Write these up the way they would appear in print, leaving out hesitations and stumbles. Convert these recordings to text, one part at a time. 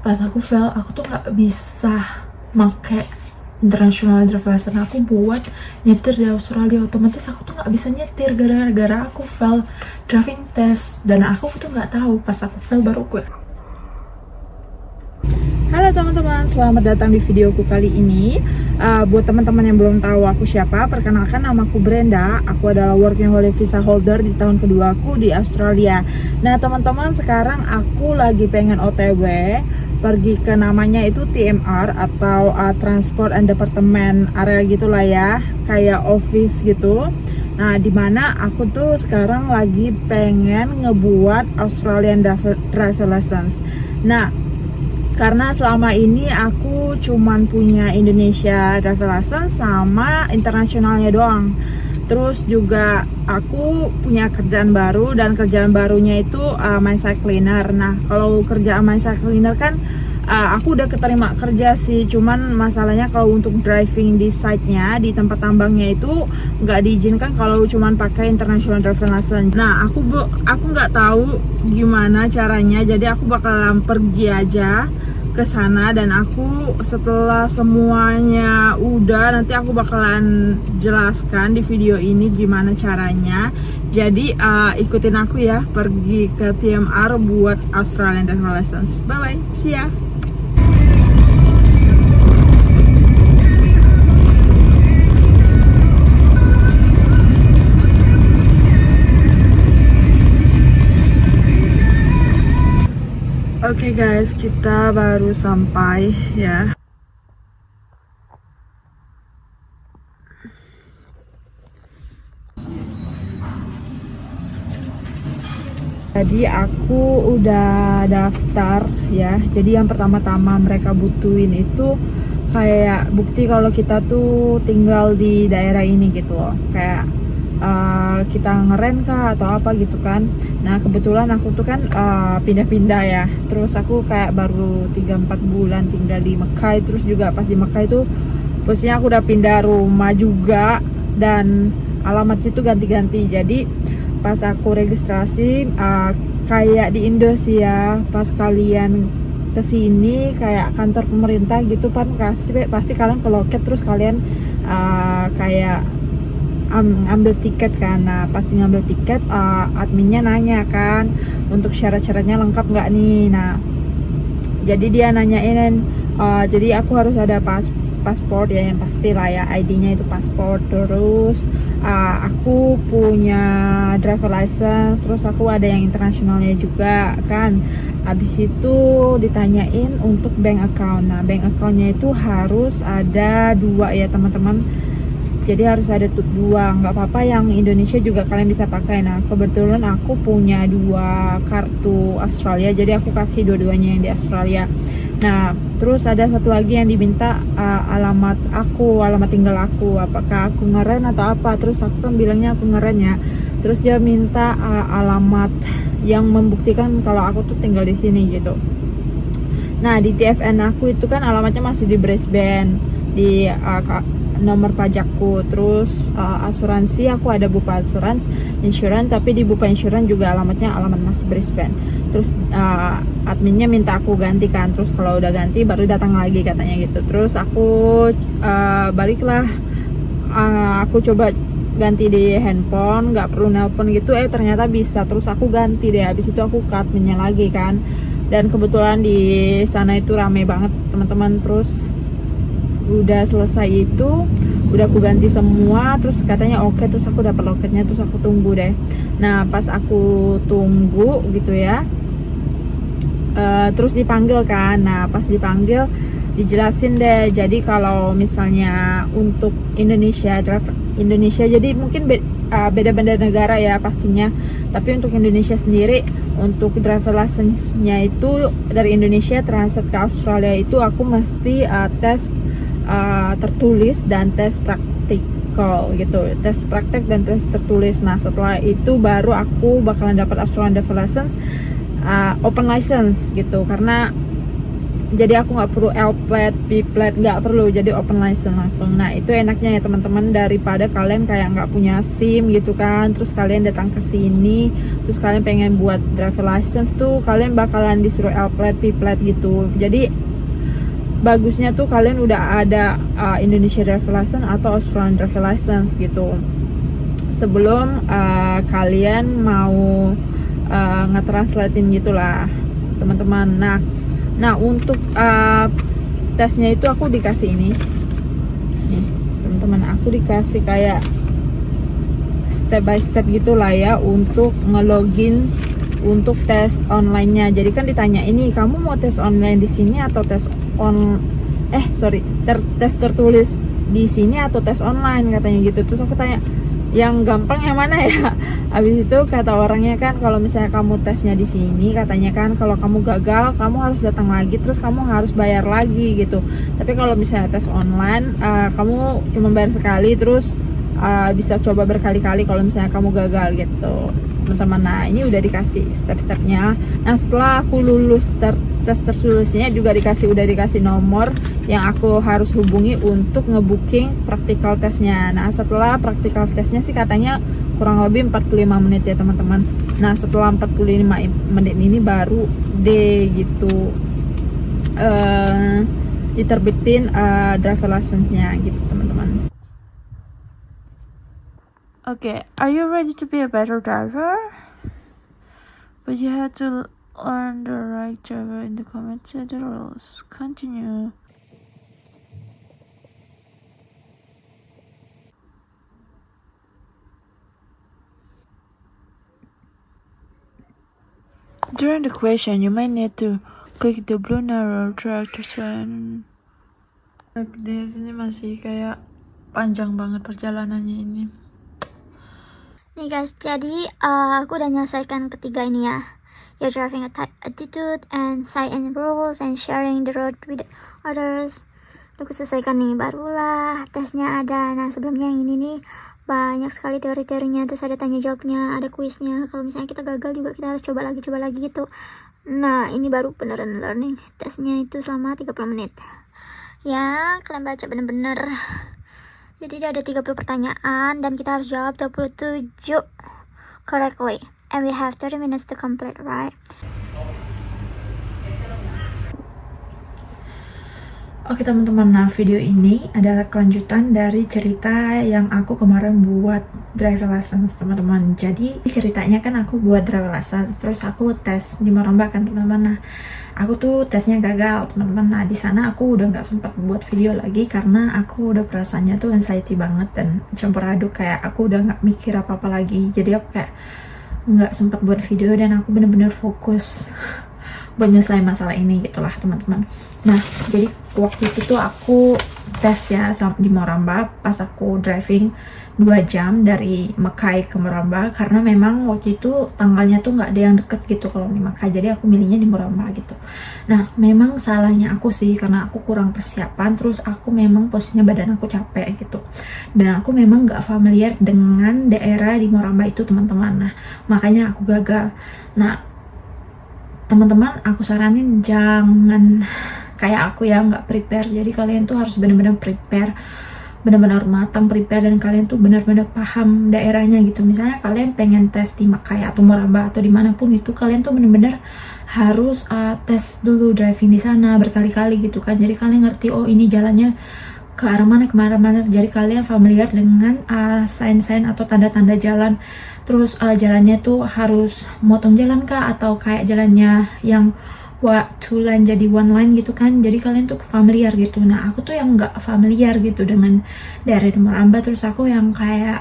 pas aku fail, aku tuh nggak bisa make international driver license aku buat nyetir di Australia. Otomatis aku tuh nggak bisa nyetir gara-gara aku fail driving test, dan aku tuh nggak tahu pas aku fail baru gue. Halo teman-teman, selamat datang di videoku kali ini. Buat teman-teman yang belum tahu aku siapa, perkenalkan, nama aku Brenda. Aku adalah working holiday visa holder di tahun kedua aku di Australia. Nah teman-teman, sekarang aku lagi pengen OTW pergi ke namanya itu TMR atau Transport and Department area gitulah ya, kayak office gitu. Nah dimana aku tuh sekarang lagi pengen ngebuat Australian driver license. Nah karena selama ini aku cuman punya Indonesia driver license sama internasionalnya doang. Terus juga aku punya kerjaan baru, dan kerjaan barunya itu mindset cleaner. Nah kalau kerjaan mindset cleaner kan aku udah keterima kerja sih, cuman masalahnya kalau untuk driving di site-nya, di tempat tambangnya itu nggak diizinkan kalau cuman pakai international driver license. Nah aku nggak tahu gimana caranya, jadi aku bakalan pergi aja ke sana, dan aku setelah semuanya udah, nanti aku bakalan jelaskan di video ini gimana caranya. Jadi ikutin aku ya, pergi ke TMR buat Australian driver license. Bye bye, see ya. Oke guys, kita baru sampai ya. Jadi aku udah daftar ya. Jadi yang pertama-tama mereka butuhin itu kayak bukti kalau kita tuh tinggal di daerah ini gitu loh. Kayak kita ngeren kah atau apa gitu kan. Nah kebetulan aku tuh kan pindah-pindah ya. Terus aku kayak baru 3-4 bulan tinggal di Mekah. Terus juga pas di Mekah itu posisinya aku udah pindah rumah juga, dan alamatnya itu ganti-ganti. Jadi pas aku registrasi kayak di Indo sih ya, pas kalian kesini kayak kantor pemerintah gitu kan, pasti kalian ke loket, terus kalian kayak ambil tiket kan. Nah pasti ngambil tiket, adminnya nanya kan untuk syarat-syaratnya lengkap nggak nih. Nah jadi dia nanyain, jadi aku harus ada paspor ya, yang pasti lah ya, ID-nya itu paspor. Terus aku punya driver license, terus aku ada yang internasionalnya juga kan. Habis itu ditanyain untuk bank account. Nah bank accountnya itu harus ada 2 ya teman-teman. Jadi harus ada 2, nggak apa-apa yang Indonesia juga kalian bisa pakai. Nah kebetulan aku punya 2 kartu Australia, jadi aku kasih dua-duanya yang di Australia. Nah terus ada satu lagi yang diminta, alamat tinggal aku, apakah aku ngeren atau apa. Terus aku kan bilangnya aku ngeren ya. Terus dia minta alamat yang membuktikan kalau aku tuh tinggal di sini gitu. Nah di TFN aku itu kan alamatnya masih di Brisbane, di nomor pajakku. Terus asuransi aku ada Bupa Insurance, tapi di Bupa Insurance juga alamat masih Brisbane. Terus adminnya minta aku ganti kan, terus kalau udah ganti baru datang lagi katanya gitu. Terus aku baliklah, aku coba ganti di handphone, nggak perlu nelpon gitu, ternyata bisa. Terus aku ganti deh, habis itu aku ke adminnya lagi kan, dan kebetulan di sana itu rame banget teman-teman. Terus udah selesai itu, udah aku ganti semua, terus katanya oke. Terus aku dapat loketnya, terus aku tunggu deh. Nah pas aku tunggu gitu ya, terus dipanggil kan. Nah pas dipanggil dijelasin deh, jadi kalau misalnya untuk Indonesia jadi mungkin beda-beda negara ya pastinya, tapi untuk Indonesia sendiri, untuk driver license-nya itu dari Indonesia transit ke Australia itu aku mesti tes tertulis dan tes praktikal gitu, tes praktek dan tes tertulis. Nah setelah itu baru aku bakalan dapat Australian driver license, open license gitu. Karena Jadi aku nggak perlu L-plate, B-plate, nggak perlu, jadi open license langsung. Nah itu enaknya ya teman-teman, daripada kalian kayak nggak punya SIM gitu kan, terus kalian datang ke sini, terus kalian pengen buat driver license tuh, kalian bakalan disuruh L-plate, B-plate gitu. Jadi bagusnya tuh kalian udah ada Indonesia driver license atau Australian driver license gitu, sebelum kalian mau ngetranslatein gitulah teman-teman. Nah untuk tesnya itu aku dikasih ini nih teman-teman, aku dikasih kayak step by step gitulah ya untuk ngelogin untuk tes online-nya. Jadi kan ditanya ini, kamu mau tes online di sini atau tes tes tertulis di sini atau tes online katanya gitu. Terus aku tanya yang gampang yang mana ya? Habis itu kata orangnya kan kalau misalnya kamu tesnya di sini, katanya kan kalau kamu gagal kamu harus datang lagi, terus kamu harus bayar lagi gitu. Tapi kalau misalnya tes online kamu cuma bayar sekali, terus bisa coba berkali-kali kalau misalnya kamu gagal gitu teman-teman. Nah ini udah dikasih step-stepnya. Nah setelah aku lulus tes tertulisnya juga udah dikasih nomor yang aku harus hubungi untuk ngebooking practical testnya. Nah setelah practical testnya sih katanya kurang lebih 45 menit ya teman-teman. Nah setelah 45 menit ini baru deh gitu diterbitin driver license-nya gitu teman-teman. Okay, are you ready to be a better driver? But you have to learn the right driver in the comment to the rules. Continue. During the question, you might need to click the blue arrow track to sign. Di sini masih kayak panjang banget perjalanannya ini. Nih guys, jadi aku udah nyelesaikan ketiga ini ya. You're driving attitude and sight and rules and sharing the road with others. Udah aku selesaikan nih, barulah tesnya ada. Nah sebelumnya yang ini nih banyak sekali teori-teorinya, terus ada tanya jawabnya, ada kuisnya. Kalau misalnya kita gagal juga kita harus coba lagi gitu. Nah ini baru beneran learning. Tesnya itu selama 30 menit. Ya kalian baca bener-bener. Jadi ada 30 pertanyaan dan kita harus jawab 27 correctly. And we have 30 minutes to complete, right? Oke teman-teman, nah video ini adalah kelanjutan dari cerita yang aku kemarin buat driver license teman-teman. Jadi ceritanya kan aku buat driver license, terus aku tes di Moranbah kan teman-teman. Nah aku tuh tesnya gagal teman-teman. Nah di sana aku udah nggak sempat buat video lagi karena aku udah perasaannya tuh anxiety banget dan campur aduk, kayak aku udah nggak mikir apa-apa lagi. Jadi aku kayak nggak sempat buat video dan aku bener-bener fokus buat nyelesain masalah ini gitulah teman-teman. Nah jadi waktu itu tuh aku tes ya di Moranbah pas aku driving 2 jam dari Mekai ke Moranbah, karena memang waktu itu tanggalnya tuh nggak ada yang deket gitu kalau di Mekai, jadi aku milihnya di Moranbah gitu. Nah memang salahnya aku sih karena aku kurang persiapan, terus aku memang posisinya badan aku capek gitu, dan aku memang nggak familiar dengan daerah di Moranbah itu teman-teman. Nah makanya aku gagal. Nah teman-teman aku saranin jangan kayak aku ya, nggak prepare. Jadi kalian tuh harus benar-benar prepare, benar-benar matang prepare, dan kalian tuh benar-benar paham daerahnya gitu. Misalnya kalian pengen tes di Mekai atau Moranbah atau dimanapun itu, kalian tuh benar-benar harus tes dulu driving di sana berkali-kali gitu kan. Jadi kalian ngerti oh ini jalannya ke arah mana kemana-mana. Jadi kalian familiar dengan sign-sign atau tanda-tanda jalan. Terus jalannya tuh harus motong jalan kah atau kayak jalannya yang two line jadi one line gitu kan. Jadi kalian tuh familiar gitu. Nah aku tuh yang nggak familiar gitu dengan daerah di Moranbah, terus aku yang kayak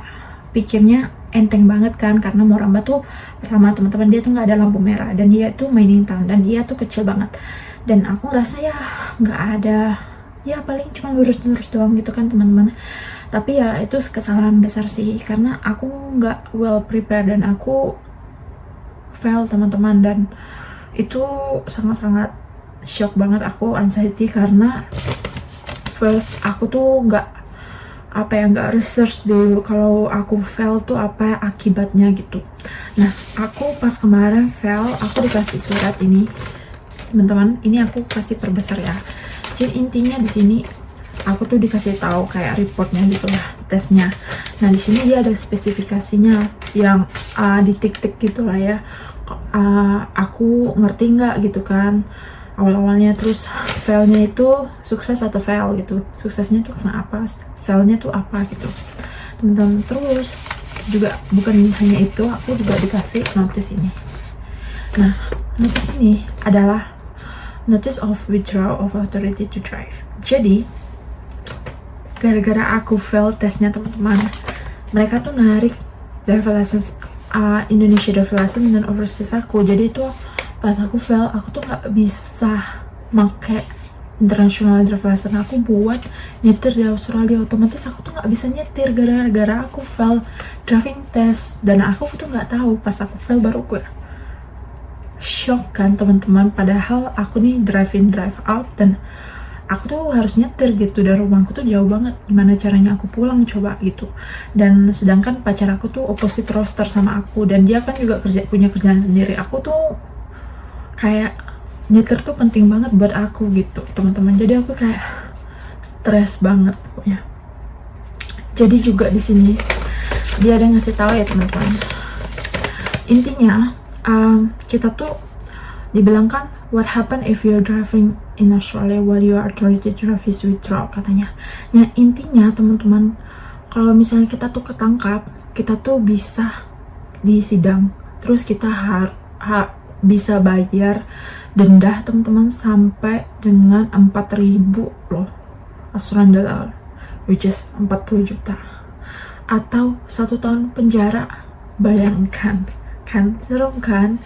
pikirnya enteng banget kan, karena Moranbah tuh pertama teman-teman dia tuh nggak ada lampu merah dan dia tuh mining town dan dia tuh kecil banget, dan aku ngerasa ya nggak ada, ya paling cuma lurus-lurus doang gitu kan teman-teman. Tapi ya itu kesalahan besar sih karena aku nggak well prepared dan aku fail teman-teman, dan itu sangat-sangat shock banget. Aku anxiety karena first aku tuh nggak research dulu kalau aku fail tuh apa akibatnya gitu. Nah aku pas kemarin fail aku dikasih surat ini teman-teman, ini aku kasih perbesar ya. Jadi intinya di sini aku tuh dikasih tahu kayak reportnya gitu lah, tesnya. Nah di sini dia ada spesifikasinya yang ditik-tik gitu lah ya. Aku ngerti nggak gitu kan awal-awalnya, terus failnya itu sukses atau fail gitu, suksesnya tuh karena apa, failnya tuh apa gitu teman-teman. Terus juga bukan hanya itu, aku juga dikasih notice ini. Nah notice ini adalah notice of withdrawal of authority to drive. Jadi gara-gara aku fail tesnya teman-teman, mereka tuh narik driver license Indonesia driver license dan overseas aku. Jadi itu pas aku fail, aku tuh nggak bisa make international driver license aku buat nyetir di Australia. Otomatis aku tuh nggak bisa nyetir gara-gara aku fail driving test. Dan aku tuh nggak tahu, pas aku fail baru gue shock kan teman-teman. Padahal aku nih drive in drive out dan aku tuh harus nyetir gitu, dari rumahku tuh jauh banget. Gimana caranya aku pulang coba gitu. Dan sedangkan pacar aku tuh opposite roster sama aku, dan dia kan juga punya kerjaan sendiri. Aku tuh kayak nyetir tuh penting banget buat aku gitu teman-teman. Jadi aku kayak stres banget pokoknya. Jadi juga di sini dia ada ngasih tahu ya teman-teman. Intinya kita tuh dibilangkan what happen if you're driving in Australia while your authority to drive is withdraw katanya. Nah intinya teman-teman, kalau misalnya kita tuh ketangkap, kita tuh bisa disidang, terus kita bisa bayar denda teman-teman sampai dengan 4.000 loh Australian dollar, which is 40 juta, atau 1 tahun penjara. Bayangkan kan, serem kan.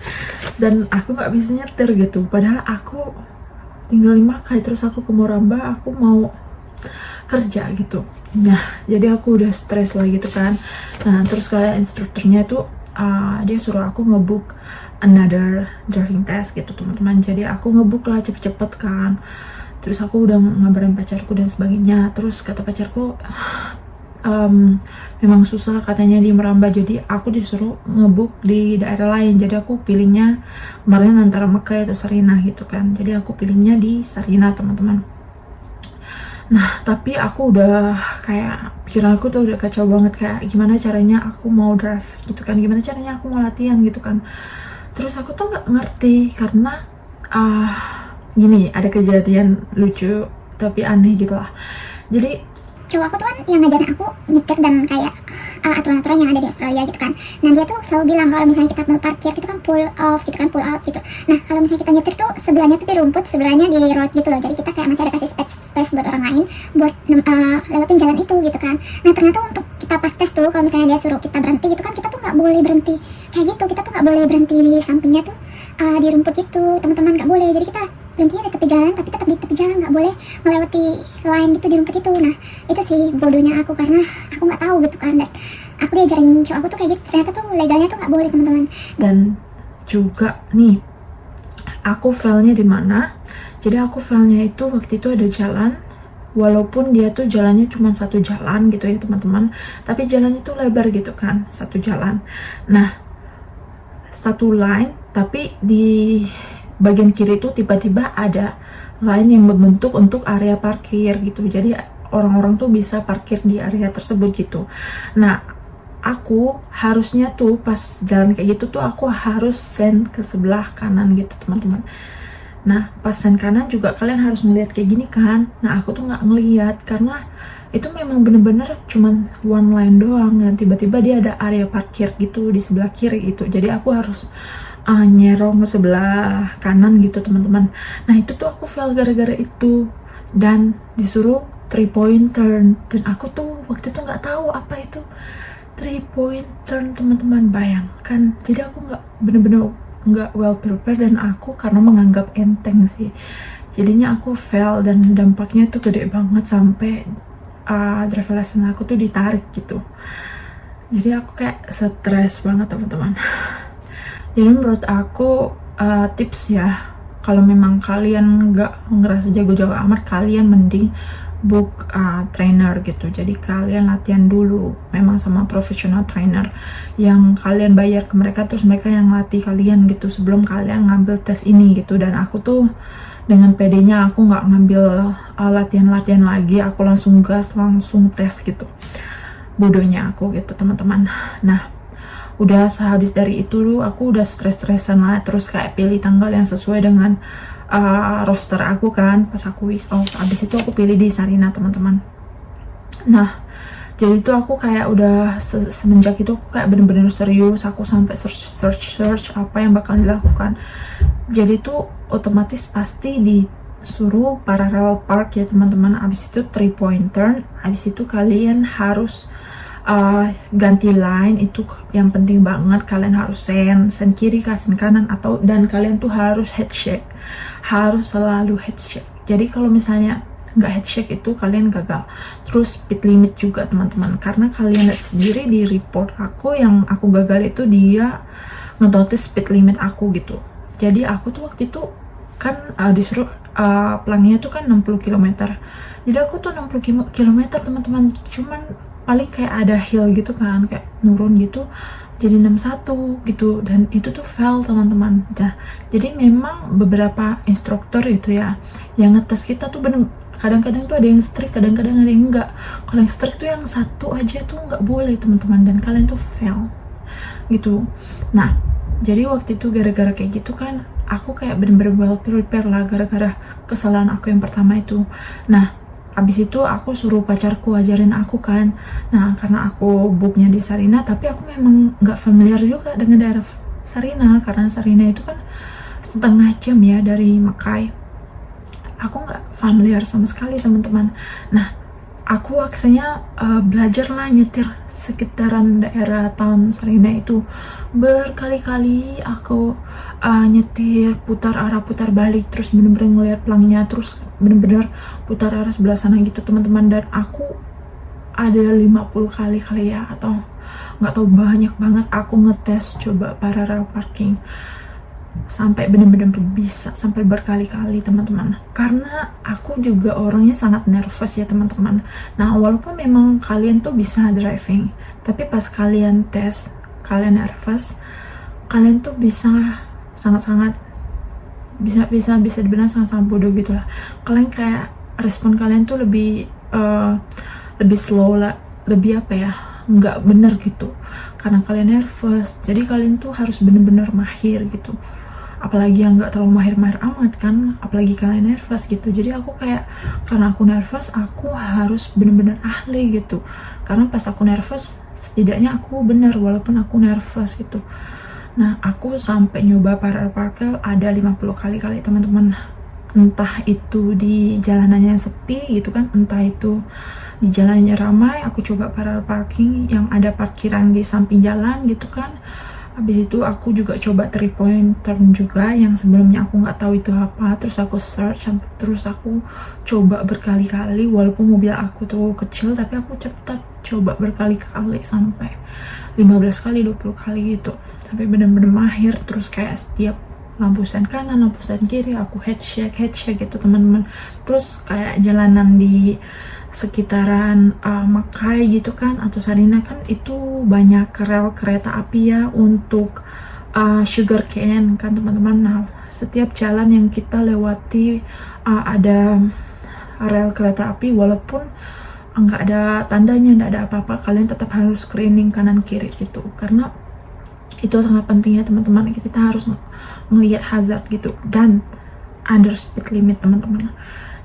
Dan aku nggak bisa nyetir gitu, padahal aku tinggal di Makai, terus aku ke Moramba, aku mau kerja gitu. Nah jadi aku udah stres lah gitu kan. Nah terus kayak instrukturnya itu dia suruh aku ngebook another driving test gitu teman-teman. Jadi aku ngebook lah cepet-cepet kan. Terus aku udah ngabarin pacarku dan sebagainya. Terus kata pacarku memang susah katanya di Meramba, jadi aku disuruh ngebook di daerah lain. Jadi aku pilihnya kemarin antara Mekah atau Sarinah gitu kan. Jadi aku pilihnya di Sarinah teman-teman. Nah tapi aku udah kayak, pikiran aku tuh udah kacau banget, kayak gimana caranya aku mau drive gitu kan, gimana caranya aku mau latihan gitu kan. Terus aku tuh nggak ngerti karena gini, ada kejadian lucu tapi aneh gitu lah. Jadi cowok aku tuh kan yang ngajarin aku nyetir dan kayak aturan-aturan yang ada di Australia gitu kan. Nah dia tuh selalu bilang kalau misalnya kita mau parkir itu kan pull off gitu kan, pull out gitu. Nah kalau misalnya kita nyetir tuh sebelahnya tuh di rumput, sebelahnya di road gitu loh. Jadi kita kayak masih ada kasih space buat orang lain buat lewatin jalan itu gitu kan. Nah ternyata untuk kita pas tes tuh, kalau misalnya dia suruh kita berhenti gitu kan, kita tuh nggak boleh berhenti kayak gitu. Kita tuh nggak boleh berhenti di sampingnya tuh di rumput gitu teman-teman, nggak boleh. Jadi kita berhentinya di tepi jalan, tapi tetap di tepi jalan, nggak boleh melewati line gitu di rumput itu. Nah itu sih bodohnya aku, karena aku nggak tahu gitu kan. Dan aku diajarin cowok aku tuh kayak gitu, ternyata tuh legalnya tuh nggak boleh teman-teman. Dan juga nih aku failnya di mana. Jadi aku failnya itu waktu itu ada jalan, walaupun dia tuh jalannya cuma satu jalan gitu ya teman-teman, tapi jalannya tuh lebar gitu kan, satu jalan. Nah satu line, tapi di bagian kiri itu tiba-tiba ada line yang membentuk untuk area parkir gitu. Jadi orang-orang tuh bisa parkir di area tersebut gitu. Nah aku harusnya tuh pas jalan kayak gitu tuh aku harus send ke sebelah kanan gitu teman-teman. Nah pas send kanan juga kalian harus ngeliat kayak gini kan. Nah aku tuh nggak ngeliat karena itu memang bener-bener cuman one line doang, dan tiba-tiba dia ada area parkir gitu di sebelah kiri gitu. Jadi aku harus nyerong ke sebelah kanan gitu teman-teman. Nah itu tuh aku fail gara-gara itu, dan disuruh 3-point turn. Dan aku tuh waktu itu nggak tahu apa itu 3-point turn teman-teman. Bayangkan, jadi aku nggak bener-bener nggak well prepared, dan aku karena menganggap enteng sih, jadinya aku fail. Dan dampaknya tuh gede banget, sampai driver license aku tuh ditarik gitu. Jadi aku kayak stres banget teman-teman. Jadi menurut aku tips ya, kalau memang kalian nggak ngerasa jago-jago amat, kalian mending book trainer gitu. Jadi kalian latihan dulu memang sama professional trainer yang kalian bayar ke mereka, terus mereka yang latih kalian gitu sebelum kalian ngambil tes ini gitu. Dan aku tuh dengan pedenya aku nggak ngambil latihan-latihan lagi, aku langsung gas, langsung tes gitu. Bodohnya aku gitu teman-teman. Nah udah sehabis dari itu aku udah stres-stresan lah, terus kayak pilih tanggal yang sesuai dengan roster aku kan pas aku week off. Abis itu aku pilih di Sarina teman-teman. Nah jadi itu aku kayak udah semenjak itu aku kayak bener-bener serius, aku sampai search apa yang bakal dilakukan. Jadi itu otomatis pasti disuruh parallel park ya teman-teman. Abis itu 3-point turn, abis itu kalian harus ganti line, itu yang penting banget. Kalian harus sen kiri, sen kanan, atau dan kalian tuh harus head shake, harus selalu head shake. Jadi kalau misalnya nggak head shake itu kalian gagal. Terus speed limit juga teman-teman, karena kalian lihat sendiri di report aku yang aku gagal itu dia nge-notice speed limit aku gitu. Jadi aku tuh waktu itu kan disuruh pelangnya tuh kan 60 km. Jadi aku tuh 60 km teman-teman, cuman paling kayak ada hill gitu kan, kayak nurun gitu jadi 61 gitu, dan itu tuh fail teman-teman. Nah, jadi memang beberapa instruktur itu ya yang ngetes kita tuh bener, kadang-kadang tuh ada yang strict, kadang-kadang ada yang enggak. Kalau yang strict tuh yang satu aja tuh nggak boleh teman-teman, dan kalian tuh fail gitu. Nah jadi waktu itu gara-gara kayak gitu kan aku kayak bener-bener well prepare lah, gara-gara kesalahan aku yang pertama itu. Nah abis itu aku suruh pacarku ajarin aku kan. Nah karena aku booknya di Sarina, tapi aku memang nggak familiar juga dengan daerah Sarina, karena Sarina itu kan setengah jam ya dari Mackay. Aku nggak familiar sama sekali teman-teman. Nah aku akhirnya belajar lah nyetir sekitaran daerah town Sarina itu. Berkali-kali aku nyetir, putar arah, putar balik, terus bener-bener ngeliat pelangnya, terus bener-bener putar arah sebelah sana gitu teman-teman. Dan aku ada 50 kali ya, atau nggak tahu banyak banget aku ngetes coba parallel parking sampai bener-bener bisa, sampai berkali-kali teman-teman, karena aku juga orangnya sangat nervous ya teman-teman. Nah walaupun memang kalian tuh bisa driving, tapi pas kalian tes kalian nervous, kalian tuh bisa sangat-sangat bisa dibilang sangat-sangat bodoh gitu lah. Kalian kayak respon kalian tuh lebih slow lah, lebih apa ya, nggak bener gitu karena kalian nervous. Jadi kalian tuh harus bener-bener mahir gitu, apalagi yang nggak terlalu mahir-mahir amat kan, apalagi kalian nervous gitu. Jadi aku kayak, karena aku nervous aku harus bener-bener ahli gitu, karena pas aku nervous setidaknya aku bener walaupun aku nervous gitu. Nah aku sampai nyoba parallel parking ada 50 kali teman-teman, entah itu di jalanannya sepi gitu kan, entah itu di jalannya ramai. Aku coba parallel parking yang ada parkiran di samping jalan gitu kan. Habis itu aku juga coba 3-point turn juga yang sebelumnya aku nggak tahu itu apa, terus aku search, terus aku coba berkali-kali. Walaupun mobil aku tuh kecil, tapi aku tetap coba berkali-kali sampai 15 kali, 20 kali gitu, sampai bener-bener mahir. Terus kayak setiap lampu sen kanan, lampu sen kiri aku head shake gitu teman-teman. Terus kayak jalanan di sekitaran Mackay gitu kan, atau Sarina kan itu banyak rel kereta api ya untuk sugar cane kan teman-teman. Nah setiap jalan yang kita lewati ada rel kereta api, walaupun nggak ada tandanya, nggak ada apa-apa, kalian tetap harus screening kanan kiri gitu, karena itu sangat penting ya teman-teman. Kita harus ngelihat hazard gitu, dan under speed limit teman-teman.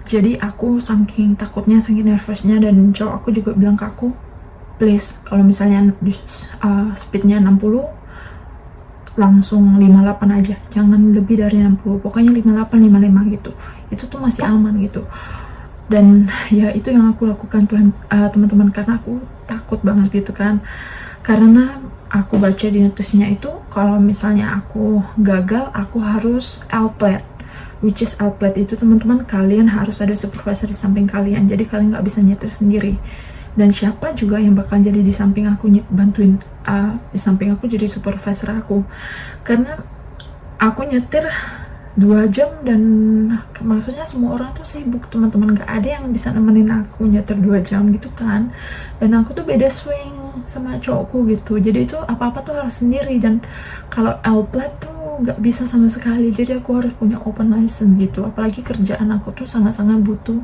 Jadi aku saking takutnya, saking nervousnya, dan cowok aku juga bilang ke aku, please kalau misalnya speednya 60 langsung 58 aja, jangan lebih dari 60, pokoknya 58 55 gitu, itu tuh masih aman gitu. Dan ya itu yang aku lakukan teman-teman, karena aku takut banget gitu kan. Karena aku baca di notisnya itu kalau misalnya aku gagal aku harus L-plate, which is L-plate itu teman-teman, kalian harus ada supervisor di samping kalian, jadi kalian nggak bisa nyetir sendiri. Dan siapa juga yang bakal jadi di samping aku bantuin di samping aku jadi supervisor aku, karena aku nyetir 2 jam, dan maksudnya semua orang tuh sibuk teman-teman, gak ada yang bisa nemenin aku nyetir 2 jam gitu kan. Dan aku tuh beda swing sama cowokku gitu, jadi itu apa-apa tuh harus sendiri. Dan kalau L-plat tuh gak bisa sama sekali, jadi aku harus punya open license gitu. Apalagi kerjaan aku tuh sangat-sangat butuh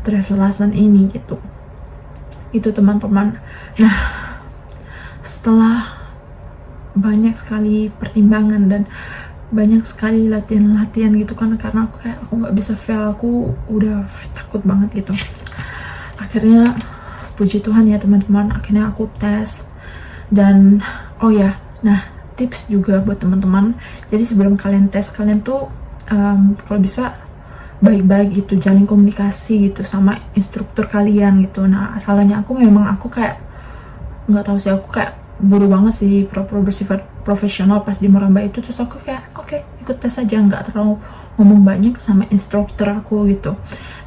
driver license ini gitu. Itu teman-teman. Nah, setelah banyak sekali pertimbangan dan banyak sekali latihan-latihan gitu kan, karena aku nggak bisa fail, aku udah takut banget gitu. Akhirnya puji Tuhan ya teman-teman, akhirnya aku tes. Dan oh ya, nah tips juga buat teman-teman, jadi sebelum kalian tes, kalian tuh kalau bisa baik-baik gitu, jalin komunikasi gitu sama instruktur kalian gitu. Nah salahnya aku memang aku kayak nggak tahu sih, aku kayak buru banget sih, pura-pura bersifat profesional pas di Moramba itu. Terus aku kayak oke, ikut tes aja, nggak terlalu ngomong banyak sama instruktur aku gitu.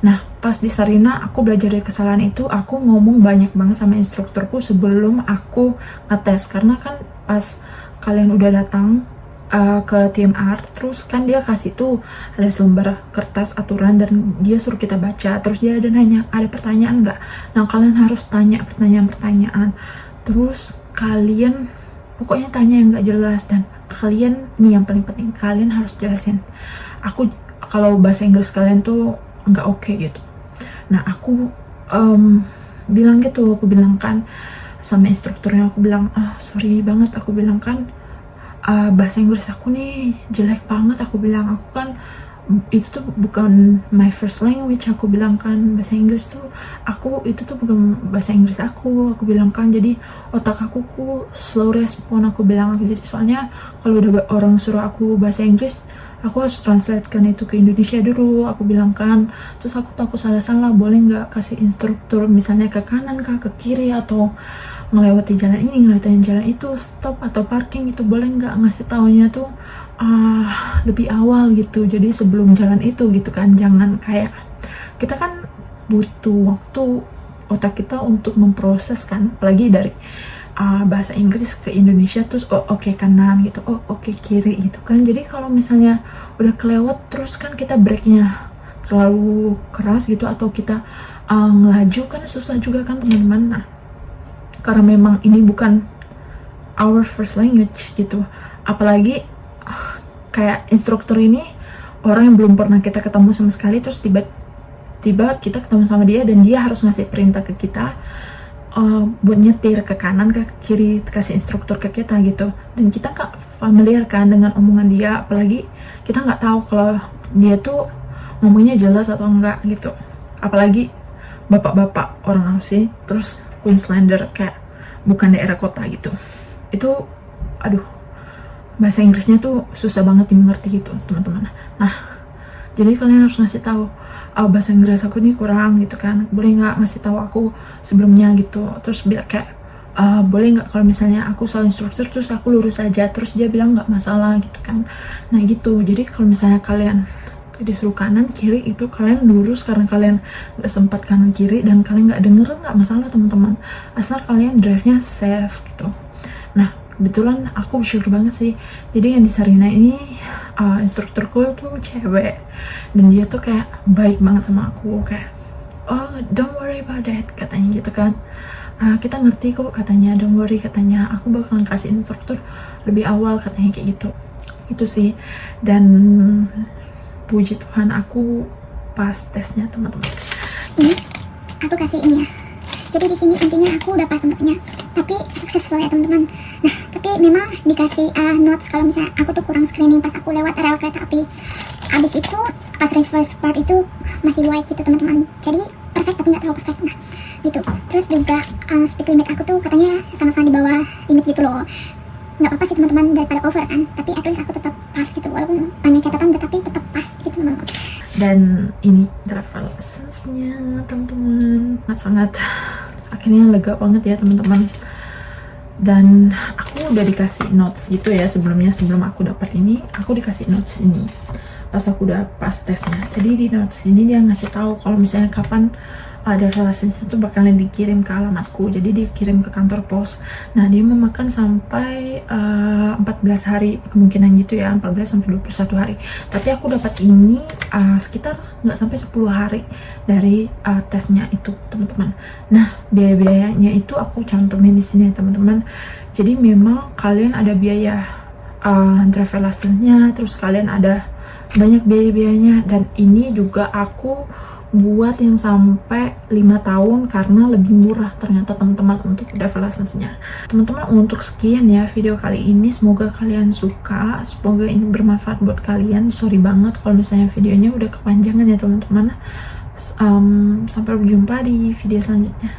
Nah pas di Sarina aku belajar dari kesalahan itu, aku ngomong banyak banget sama instrukturku sebelum aku ngetes. Karena kan pas kalian udah datang ke TMR, terus kan dia kasih tuh ada selembar kertas aturan dan dia suruh kita baca, terus dia ada nanya ada pertanyaan nggak. Nah kalian harus tanya pertanyaan-pertanyaan, terus kalian pokoknya tanya yang nggak jelas. Dan kalian, ini yang paling penting, kalian harus jelasin. Aku kalau bahasa Inggris kalian tuh nggak oke gitu. Nah aku bilang gitu, aku bilang kan sama instrukturnya, aku bilang sorry banget, aku bilang kan bahasa Inggris aku nih jelek banget, aku bilang. Aku kan itu tuh bukan my first language, aku bilang kan. Bahasa Inggris tuh itu tuh bukan bahasa Inggris aku bilang kan. Jadi otak aku slow respon, aku bilang. Jadi soalnya kalau udah orang suruh aku bahasa Inggris, aku harus translatekan itu ke Indonesia dulu, aku bilang kan. Terus aku takut salah-salah, boleh nggak kasih instruktur misalnya ke kanan kah, ke kiri, atau ngelewati jalan ini, ngelewatin jalan itu, stop atau parking itu, boleh nggak ngasih taunya tuh lebih awal gitu. Jadi sebelum jalan itu gitu kan. Jangan kayak kita kan butuh waktu otak kita untuk memproses kan, apalagi dari bahasa Inggris ke Indonesia. Terus oke, kanan gitu, oke, kiri gitu kan. Jadi kalau misalnya udah kelewat terus kan kita breaknya terlalu keras gitu, atau kita ngelaju kan susah juga kan teman-teman. Nah karena memang ini bukan our first language gitu, apalagi kayak instruktur ini orang yang belum pernah kita ketemu sama sekali, terus tiba-tiba kita ketemu sama dia dan dia harus ngasih perintah ke kita buat nyetir ke kanan ke kiri, kasih instruktur ke kita gitu. Dan kita nggak familiar kan dengan omongan dia, apalagi kita nggak tahu kalau dia tuh ngomongnya jelas atau enggak gitu. Apalagi bapak-bapak orang Aussie, terus Queenslander, kayak bukan daerah kota gitu. Itu aduh, bahasa Inggrisnya tuh susah banget dimengerti gitu teman-teman. Nah jadi kalian harus ngasih tahu bahasa Inggris aku nih kurang gitu kan, boleh nggak ngasih tahu aku sebelumnya gitu. Terus bilang kayak boleh nggak kalau misalnya aku salah instruktur, terus aku lurus aja. Terus dia bilang nggak masalah gitu kan. Nah gitu, jadi kalau misalnya kalian disuruh kanan kiri, itu kalian lurus karena kalian nggak sempat kanan kiri dan kalian nggak denger, nggak masalah teman-teman, asal kalian drive-nya safe gitu. Nah kebetulan aku bersyukur banget sih, jadi yang di Sarina ini instrukturku tuh cewek, dan dia tuh kayak baik banget sama aku, kayak don't worry about that katanya gitu kan. Kita ngerti kok katanya, don't worry katanya, aku bakalan kasih instruktur lebih awal katanya, kayak gitu sih. Dan puji Tuhan aku pas tesnya teman-teman. Ini aku kasih ini ya. Jadi di sini intinya aku udah pas semuanya, tapi successful ya teman-teman. Nah tapi memang dikasih notes kalau misalnya aku tuh kurang screening pas aku lewat rel kereta api. Abis itu pas reverse part itu masih white gitu teman-teman. Jadi perfect tapi nggak terlalu perfect. Nah gitu. Terus juga speed limit aku tuh katanya sama-sama di bawah limit gitu loh. Nggak apa-apa sih teman-teman daripada over kan, tapi at least aku tetap pas gitu, walaupun banyak catatan tetapi tetap pas gitu teman-teman. Dan ini driver license-nya teman-teman, sangat akhirnya lega banget ya teman-teman. Dan aku udah dikasih notes gitu ya sebelumnya, sebelum aku dapat ini aku dikasih notes ini pas aku udah pas tesnya. Jadi di notes ini dia ngasih tahu kalau misalnya kapan driver license itu bakalan dikirim ke alamatku, jadi dikirim ke kantor pos. Nah dia memakan sampai 14 hari kemungkinan gitu ya, 14 sampai 21 hari. Tapi aku dapat ini sekitar nggak sampai 10 hari dari tesnya itu teman-teman. Nah biaya-biayanya itu aku cantumin di sini ya teman-teman. Jadi memang kalian ada biaya driver license-nya, terus kalian ada banyak biaya-biayanya, dan ini juga aku buat yang sampai 5 tahun karena lebih murah ternyata teman-teman untuk driver license-nya. Teman-teman, untuk sekian ya video kali ini, semoga kalian suka, semoga ini bermanfaat buat kalian. Sorry banget kalau misalnya videonya udah kepanjangan ya teman-teman. Sampai berjumpa di video selanjutnya.